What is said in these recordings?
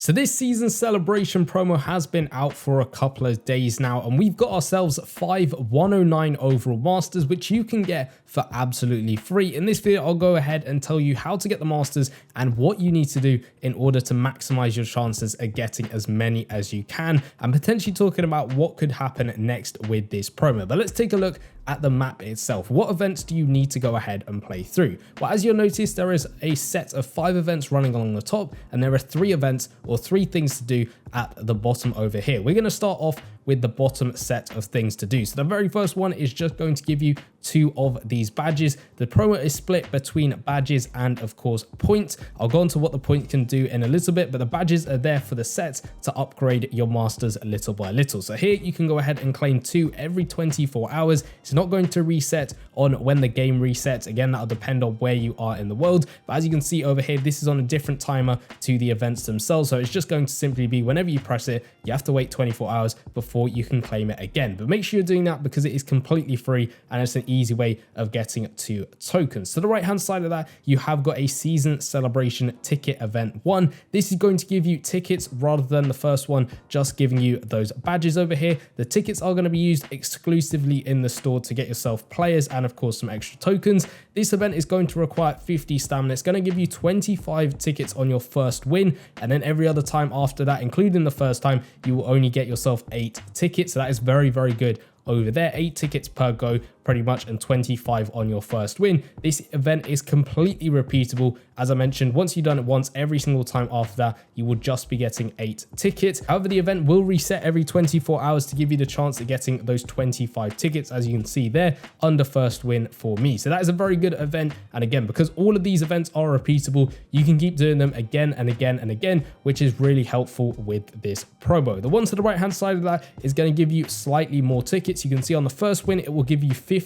So this season celebration promo has been out for a couple of days now, and we've got ourselves 5 109 overall masters, which you can get for absolutely free. In this video, I'll go ahead and tell you how to get the masters and what you need to do in order to maximize your chances of getting as many as you can, and potentially talking about what could happen next with this promo. But let's take a look at the map itself. What events do you need to go ahead and play through? Well, as you'll notice, there is a set of 5 events running along the top, and there are 3 events or 3 things to do at the bottom over here. We're going to start off with the bottom set of things to do. So the very first one is just going to give you 2 of these badges. The promo is split between badges and of course points. I'll go into what the point can do in a little bit, but the badges are there for the set to upgrade your masters little by little. So here you can go ahead and claim 2 every 24 hours. It's not going to reset on when the game resets. Again, that'll depend on where you are in the world. But as you can see over here, this is on a different timer to the events themselves. So it's just going to simply be whenever you press it, you have to wait 24 hours before you can claim it again. But make sure you're doing that because it is completely free and it's an easy way of getting 2 tokens. To the right hand side of that, you have got a season celebration ticket event 1. This is going to give you tickets rather than the first one just giving you those badges over here. The tickets are going to be used exclusively in the store to get yourself players and of course some extra tokens. This event is going to require 50 stamina. It's going to give you 25 tickets on your first win, and then every other time after that, including the first time, you will only get yourself 8 tickets. So that is very, very good over there. 8 tickets per go pretty much, and 25 on your first win. This event is completely repeatable. As I mentioned, once you've done it once, every single time after that, you will just be getting 8 tickets. However, the event will reset every 24 hours to give you the chance of getting those 25 tickets, as you can see there, under first win for me. So that is a very good event. And again, because all of these events are repeatable, you can keep doing them again and again and again, which is really helpful with this promo. The one to the right hand side of that is going to give you slightly more tickets. You can see on the first win, it will give you 50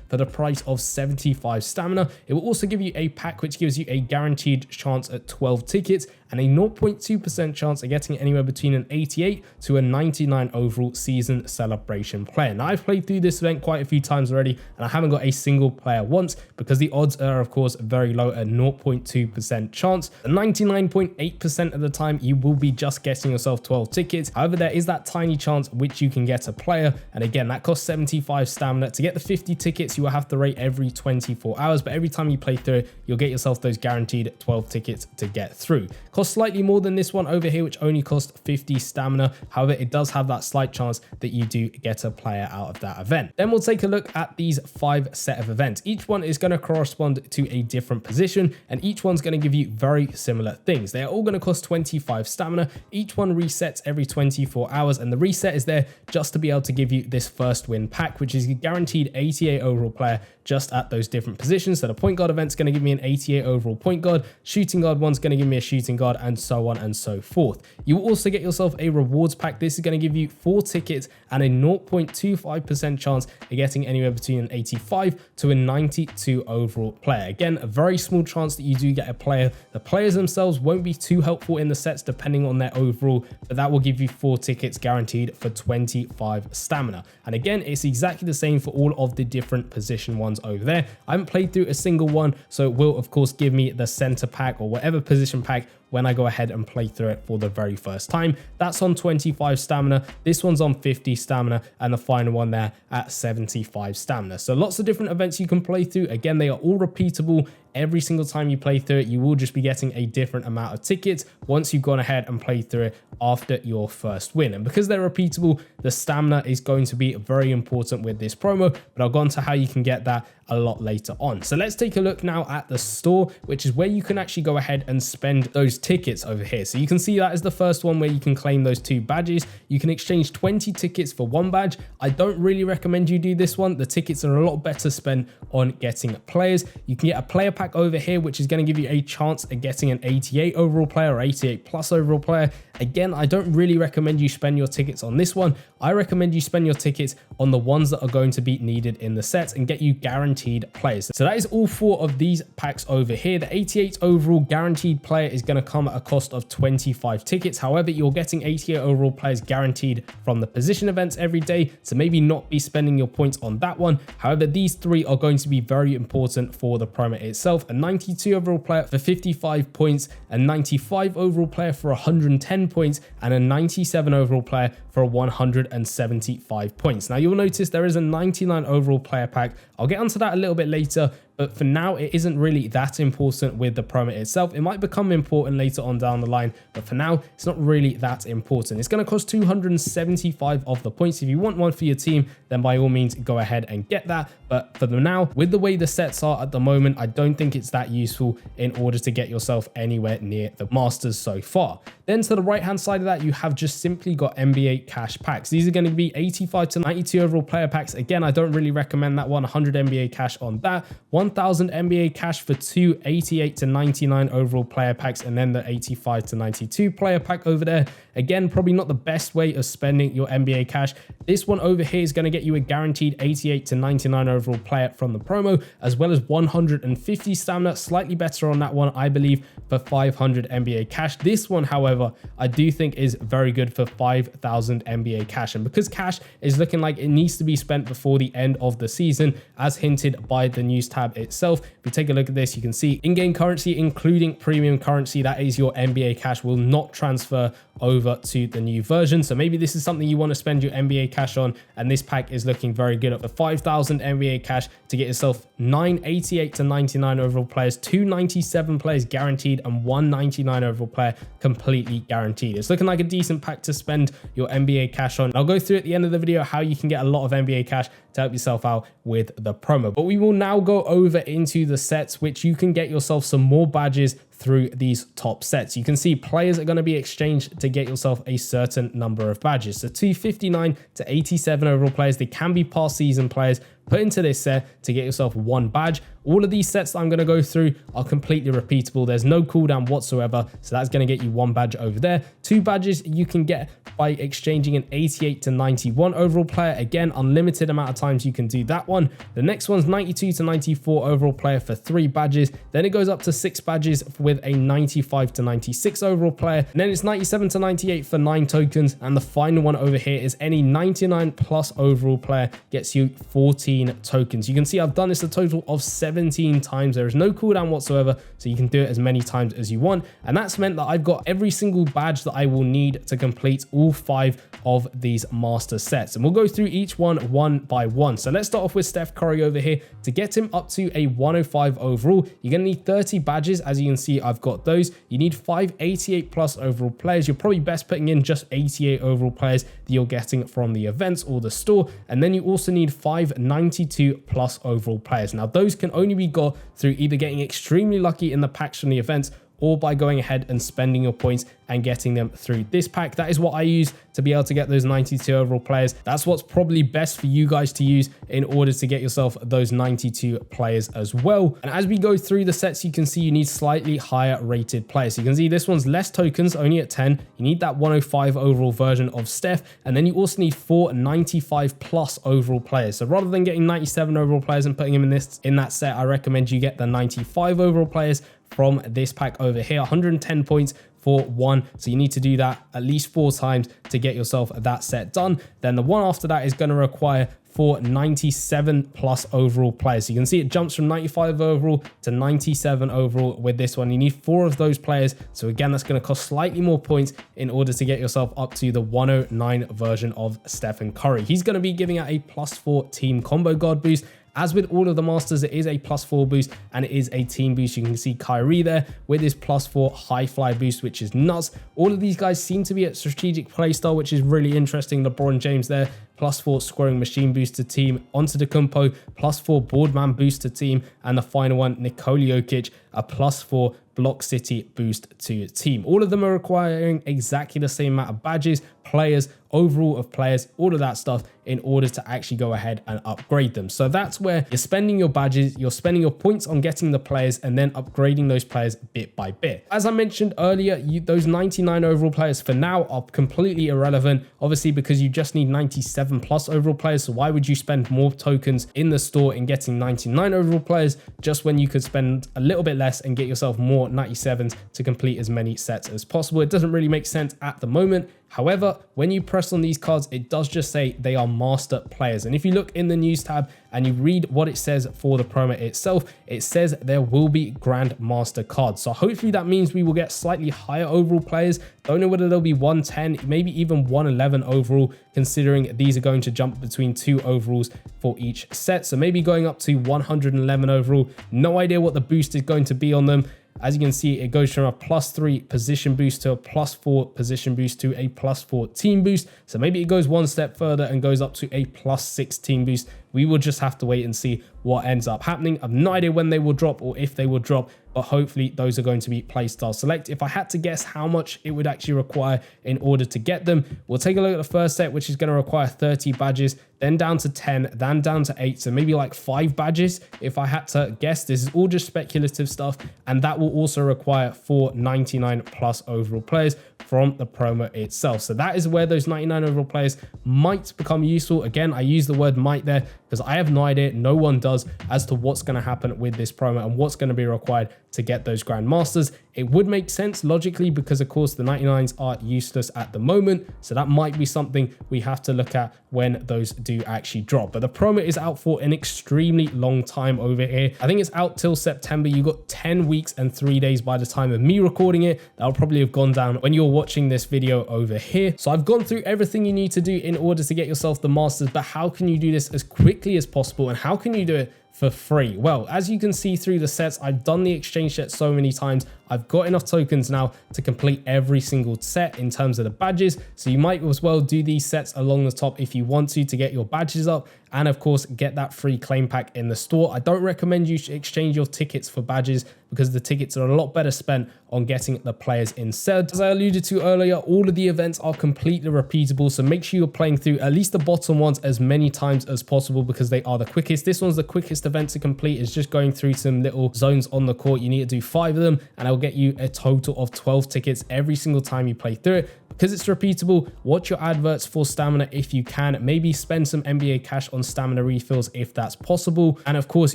for the price of 75 stamina. It will also give you a pack which gives you a guaranteed chance at 12 tickets and a 0.2% chance of getting anywhere between an 88 to a 99 overall season celebration player. Now, I've played through this event quite a few times already, and I haven't got a single player once because the odds are, of course, very low at 0.2% chance. 99.8% of the time, you will be just getting yourself 12 tickets. However, there is that tiny chance which you can get a player, and again, that costs 75 stamina. To get the 50 tickets, you will have to rate every 24 hours, but every time you play through it, you'll get yourself those guaranteed 12 tickets to get through. Costs slightly more than this one over here, which only costs 50 stamina. However, it does have that slight chance that you do get a player out of that event. Then we'll take a look at these 5 set of events. Each one is going to correspond to a different position, and each one's going to give you very similar things. They are all going to cost 25 stamina. Each one resets every 24 hours, and the reset is there just to be able to give you this first win pack, which is a guaranteed 88 overall player just at those different positions. So the point guard event's going to give me an 88 overall point guard, shooting guard one's going to give me a shooting guard, and so on and so forth. You will also get yourself a rewards pack. This is going to give you 4 tickets and a 0.25% chance of getting anywhere between an 85 to a 92 overall player. Again, a very small chance that you do get a player. The players themselves won't be too helpful in the sets depending on their overall, but that will give you 4 tickets guaranteed for 25 stamina. And again, it's exactly the same for all of the different position ones over there. I haven't played through a single one, so it will of course give me the center pack or whatever position pack when I go ahead and play through it for the very first time. That's on 25 stamina. This one's on 50 stamina, and the final one there at 75 stamina. So lots of different events you can play through. Again, they are all repeatable. Every single time you play through it, you will just be getting a different amount of tickets once you've gone ahead and played through it after your first win. And because they're repeatable, the stamina is going to be very important with this promo, but I'll go on to how you can get that a lot later on. So let's take a look now at the store, which is where you can actually go ahead and spend those tickets over here. So you can see that is the first one where you can claim those 2 badges. You can exchange 20 tickets for 1 badge. I don't really recommend you do this one. The tickets are a lot better spent on getting players. You can get a player pack over here, which is going to give you a chance of getting an 88 overall player or 88 plus overall player. Again, I don't really recommend you spend your tickets on this one. I recommend you spend your tickets on the ones that are going to be needed in the sets and get you guaranteed players. So that is all 4 of these packs over here. The 88 overall guaranteed player is going to come at a cost of 25 tickets. However, you're getting 88 overall players guaranteed from the position events every day, so maybe not be spending your points on that one. However, these 3 are going to be very important for the promo itself. A 92 overall player for 55 points, a 95 overall player for 110 points, and a 97 overall player for 175 points. Now you'll notice there is a 99 overall player pack. I'll get onto that a little bit later, but for now it isn't really that important with the promo itself. It might become important later on down the line, but for now it's not really that important. It's going to cost 275 of the points. If you want one for your team, then by all means go ahead and get that, but for the now, with the way the sets are at the moment, I don't think it's that useful in order to get yourself anywhere near the Masters so far. Then to the right hand side of that, you have just simply got NBA cash packs. These are going to be 85 to 92 overall player packs. Again, I don't really recommend that one. 100 NBA cash on that, 1000 NBA cash for 2 88 to 99 overall player packs, and then the 85 to 92 player pack over there. Again, probably not the best way of spending your NBA cash. This one over here is going to get you a guaranteed 88 to 99 overall player from the promo, as well as 150 stamina, slightly better on that one, I believe, for 500 NBA cash. This one, however, I do think is very good for 5000 NBA cash. And because cash is looking like it needs to be spent before the end of the season, as hinted by the news tab itself, if you take a look at this, you can see in-game currency, including premium currency, that is your NBA cash, will not transfer over to the new version. So maybe this is something you want to spend your NBA cash on, and this pack is looking very good. Up for 5000 NBA cash to get yourself 9 88 to 99 overall players, 2 97 players guaranteed, and 1 99 overall player completely guaranteed. It's looking like a decent pack to spend your NBA cash on. I'll go through at the end of the video how you can get a lot of NBA cash to help yourself out with the promo. But we will now go over into the sets, which you can get yourself some more badges through these top sets. You can see players are going to be exchanged to get yourself a certain number of badges. So 259 to 87 overall players, they can be past season players, put into this set to get yourself 1 badge. All of these sets that I'm going to go through are completely repeatable. There's no cooldown whatsoever, so that's going to get you 1 badge over there. 2 badges you can get by exchanging an 88 to 91 overall player. Again, unlimited amount of times you can do that one. The next one's 92 to 94 overall player for 3 badges. Then it goes up to 6 badges with a 95 to 96 overall player. And then it's 97 to 98 for 9 tokens. And the final one over here is any 99 plus overall player gets you 14 tokens. You can see I've done this a total of 17 times. There is no cooldown whatsoever, so you can do it as many times as you want. And that's meant that I've got every single badge that I will need to complete all 5 of these master sets. And we'll go through each one by one. So let's start off with Steph Curry over here. To get him up to a 105 overall, you're going to need 30 badges. As you can see, I've got those. You need 5 88 plus overall players. You're probably best putting in just 88 overall players that you're getting from the events or the store. And then you also need 5 92 plus overall players. Now, those can only be got through either getting extremely lucky in the packs from the events or by going ahead and spending your points and getting them through this pack. That is what I use to be able to get those 92 overall players. That's what's probably best for you guys to use in order to get yourself those 92 players as well. And as we go through the sets, you can see you need slightly higher rated players. So you can see this one's less tokens, only at 10. You need that 105 overall version of Steph. And then you also need 4 95 plus overall players. So rather than getting 97 overall players and putting them in that set, I recommend you get the 95 overall players from this pack over here. 110 points for 1, so you need to do that at least 4 times to get yourself that set done. Then the one after that is going to require 4 97 plus overall players. So you can see it jumps from 95 overall to 97 overall with this one. You need 4 of those players, so again that's going to cost slightly more points in order to get yourself up to the 109 version of Stephen Curry. He's going to be giving out a +4 team combo guard boost. As with all of the masters, it is a +4 boost and it is a team boost. You can see Kyrie there with his +4 high fly boost, which is nuts. All of these guys seem to be at strategic playstyle, which is really interesting. LeBron James there +4 scoring machine boost to team, Antetokounmpo, +4 boardman boost to team, and the final one, Nikola Jokic, a +4 Block City boost to team. All of them are requiring exactly the same amount of badges, players, overall of players, all of that stuff in order to actually go ahead and upgrade them. So that's where you're spending your badges, you're spending your points on getting the players and then upgrading those players bit by bit. As I mentioned earlier, those 99 overall players for now are completely irrelevant, obviously because you just need 97 plus overall players. So why would you spend more tokens in the store in getting 99 overall players just when you could spend a little bit less and get yourself more 97s to complete as many sets as possible? It doesn't really make sense at the moment. However, when you press on these cards, it does just say they are master players. And if you look in the news tab and you read what it says for the promo itself, it says there will be Grand Master cards. So hopefully that means we will get slightly higher overall players. Don't know whether they'll be 110, maybe even 111 overall, considering these are going to jump between 2 overalls for each set. So maybe going up to 111 overall. No idea what the boost is going to be on them. As you can see, it goes from a +3 position boost to a +4 position boost to a +4 team boost. So maybe it goes one step further and goes up to a +6 team boost. We will just have to wait and see what ends up happening. I have no idea when they will drop or if they will drop, but hopefully those are going to be playstyle select. If I had to guess how much it would actually require in order to get them, we'll take a look at the first set, which is going to require 30 badges, then down to 10, then down to 8, so maybe like 5 badges. If I had to guess, this is all just speculative stuff, and that will also require 4 99 plus overall players from the promo itself. So that is where those 99 overall players might become useful. Again, I use the word might there because I have no idea, no one does, as to what's going to happen with this promo and what's going to be required to get those Grandmasters. It would make sense logically because of course the 99s are useless at the moment, so that might be something we have to look at when those do actually drop. But the promo is out for an extremely long time over here. I think it's out till September. You got 10 weeks and 3 days by the time of me recording it. That'll probably have gone down when you're watching this video over here. So I've gone through everything you need to do in order to get yourself the Masters, but how can you do this as quickly as possible and how can you do it for free? Well, as you can see through the sets, I've done the exchange set so many times. I've got enough tokens now to complete every single set in terms of the badges. So you might as well do these sets along the top if you want to get your badges up and of course get that free claim pack in the store. I don't recommend you exchange your tickets for badges because the tickets are a lot better spent on getting the players instead. As I alluded to earlier, all of the events are completely repeatable, so make sure you're playing through at least the bottom ones as many times as possible because they are the quickest. This one's the quickest event to complete. It's just going through some little zones on the court. You need to do 5 of them and I'll get you a total of 12 tickets every single time you play through it. Because it's repeatable, watch your adverts for stamina if you can. Maybe spend some NBA cash on stamina refills if that's possible. And of course,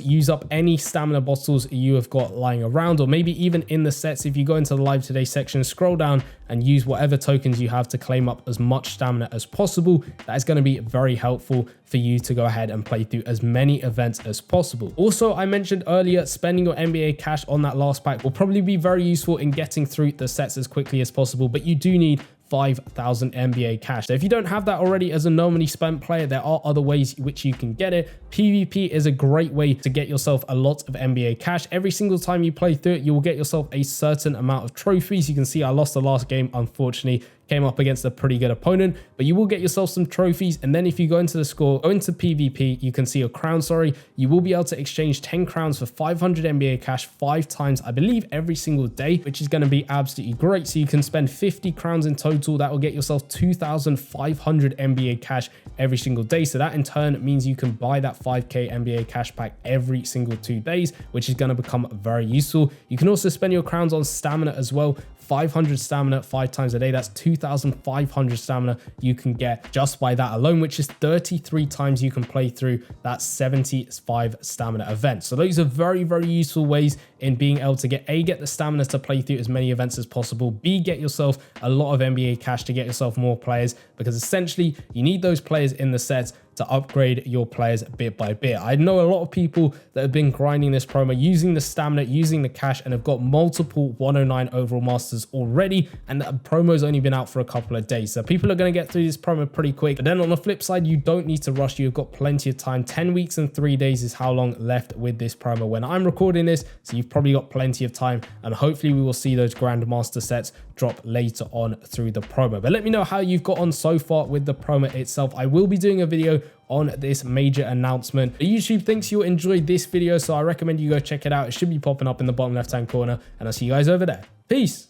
use up any stamina bottles you have got lying around, or maybe even in the sets. If you go into the live today section, scroll down and use whatever tokens you have to claim up as much stamina as possible. That is going to be very helpful for you to go ahead and play through as many events as possible. Also, I mentioned earlier, spending your NBA cash on that last pack will probably be very useful in getting through the sets as quickly as possible, but you do need 5,000 NBA cash. So if you don't have that already as a normally spent player, there are other ways which you can get it. PvP is a great way to get yourself a lot of NBA cash. Every single time you play through it, you will get yourself a certain amount of trophies. You can see I lost the last game, unfortunately. Came up against a pretty good opponent, but you will get yourself some trophies. And then if you go into the score, go into PvP, you can see your crown, you will be able to exchange 10 crowns for 500 NBA cash 5 times, I believe, every single day, which is going to be absolutely great. So you can spend 50 crowns in total. That will get yourself 2,500 NBA cash every single day. So that in turn means you can buy that 5k NBA cash pack every single 2 days, which is going to become very useful. You can also spend your crowns on stamina as well. 500 stamina 5 times a day. That's 2,500 stamina you can get just by that alone, which is 33 times you can play through that 75 stamina event. So those are very, very useful ways in being able to get the stamina to play through as many events as possible. B, get yourself a lot of NBA cash to get yourself more players, because essentially you need those players in the sets to upgrade your players bit by bit. I know a lot of people that have been grinding this promo using the stamina, using the cash, and have got multiple 109 overall masters already, and the promo's only been out for a couple of days. So people are going to get through this promo pretty quick. But then on the flip side, you don't need to rush. You've got plenty of time. 10 weeks and 3 days is how long left with this promo when I'm recording this. So you've you've probably got plenty of time, and hopefully we will see those Grandmaster sets drop later on through the promo. But let me know how you've got on so far with the promo itself. I will be doing a video on this major announcement. YouTube thinks you'll enjoy this video, so I recommend you go check it out. It should be popping up in the bottom left hand corner, and I'll see you guys over there. Peace.